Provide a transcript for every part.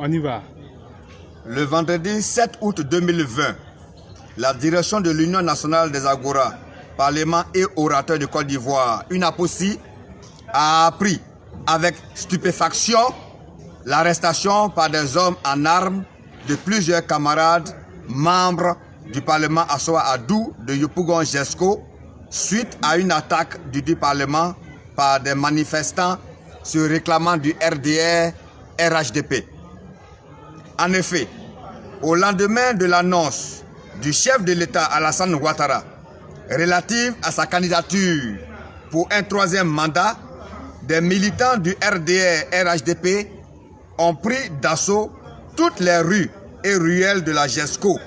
On y va. Le vendredi 7 août 2020, la direction de l'Union nationale des Agora, Parlement et orateurs de Côte d'Ivoire, UNAPOSI, a appris avec stupéfaction l'arrestation par des hommes en armes de plusieurs camarades membres du Parlement Assoa Adou de Yopougon-Jesco suite à une attaque du Parlement par des manifestants se réclamant du RDR RHDP. En effet, au lendemain de l'annonce du chef de l'État Alassane Ouattara relative à sa candidature pour un troisième mandat, des militants du RDR RHDP ont pris d'assaut toutes les rues et ruelles de la GESCO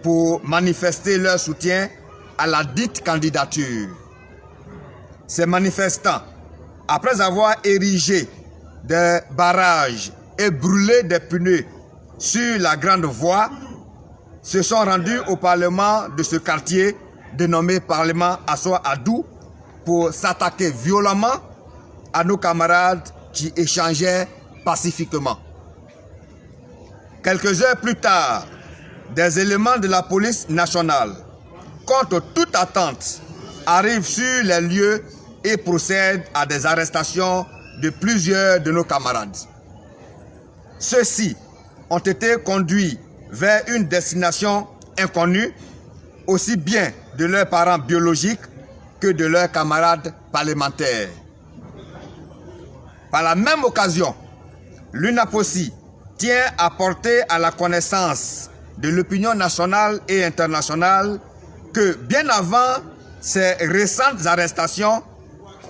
pour manifester leur soutien à la dite candidature. Ces manifestants, après avoir érigé des barrages et brûlé des pneus sur la grande voie, se sont rendus au Parlement de ce quartier dénommé Parlement Assoa Adou pour s'attaquer violemment à nos camarades qui échangeaient pacifiquement. Quelques heures plus tard, des éléments de la police nationale, contre toute attente, arrivent sur les lieux et procèdent à des arrestations de plusieurs de nos camarades. Ceux-ci ont été conduits vers une destination inconnue, aussi bien de leurs parents biologiques que de leurs camarades parlementaires. Par la même occasion, l'UNAPOSI tient à porter à la connaissance de l'opinion nationale et internationale que bien avant ces récentes arrestations,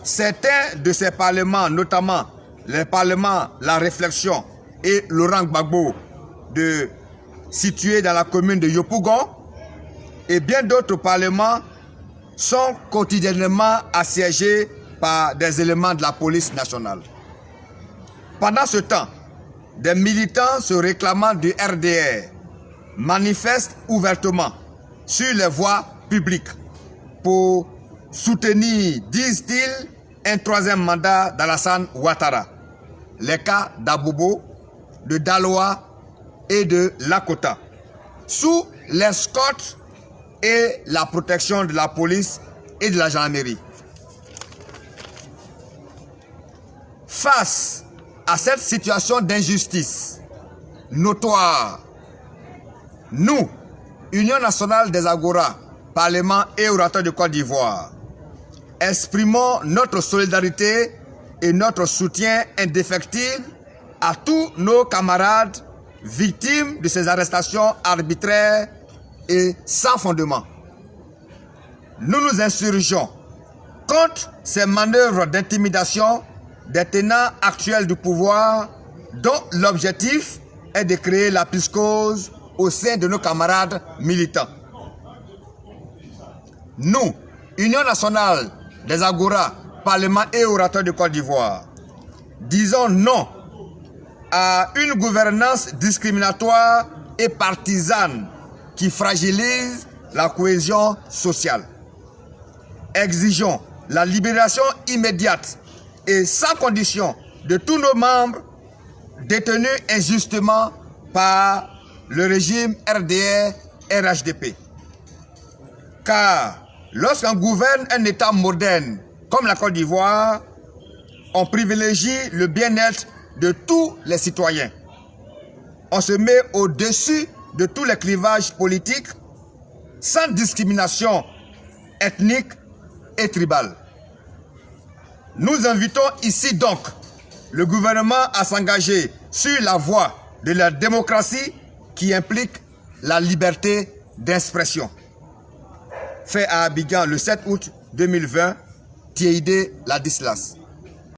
certains de ces parlements, notamment les parlements La Réflexion et Laurent Gbagbo, situés dans la commune de Yopougon, et bien d'autres parlements sont quotidiennement assiégés par des éléments de la police nationale. Pendant ce temps, des militants se réclamant du RDR manifestent ouvertement sur les voies publiques pour soutenir, disent-ils, un troisième mandat d'Alassane Ouattara. Les cas d'Abobo, de Daloa et de Lakota, sous l'escorte et la protection de la police et de la gendarmerie. Face à cette situation d'injustice notoire, nous, Union nationale des Agora, Parlement et orateurs de Côte d'Ivoire, exprimons notre solidarité et notre soutien indéfectible à tous nos camarades victimes de ces arrestations arbitraires et sans fondement. Nous nous insurgeons contre ces manœuvres d'intimidation des tenants actuels du pouvoir dont l'objectif est de créer la psychose au sein de nos camarades militants. Nous, Union nationale des Agora, Parlement et orateurs de Côte d'Ivoire, disons non à une gouvernance discriminatoire et partisane qui fragilise la cohésion sociale. Exigeons la libération immédiate et sans condition de tous nos membres détenus injustement par le régime RDR RHDP. Car lorsqu'on gouverne un État moderne comme la Côte d'Ivoire, on privilégie le bien-être de tous les citoyens. On se met au-dessus de tous les clivages politiques sans discrimination ethnique et tribale. Nous invitons ici donc le gouvernement à s'engager sur la voie de la démocratie qui implique la liberté d'expression. Fait à Abidjan le 7 août 2020, Thierry Ladislas.